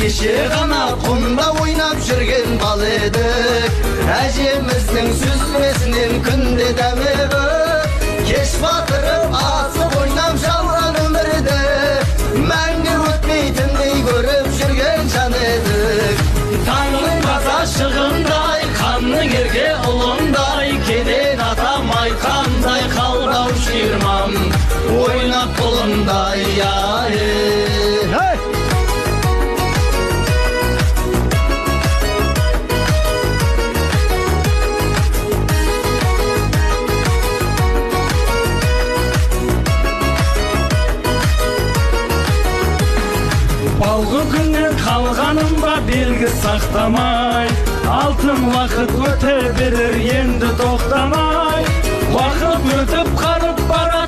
Kеше ғана құмда ойнап жүрген бал едік, әжеміздің сүзбесінен күнде дәмегі. Кеш батырып асып ойнап жалған өмірді, мәңгі өтмейтіндей көріп жүрген жан едік. Таңның таза шығындай, қанның ерге ұлындай, кеден атам айтқандай қалдау ширмам, ойнап құлындай Балғы күннен қалғаным ба белгі сақтамай, алтын уақыт өте берер енді тоқтамай. Уақыт өтіп қарып бара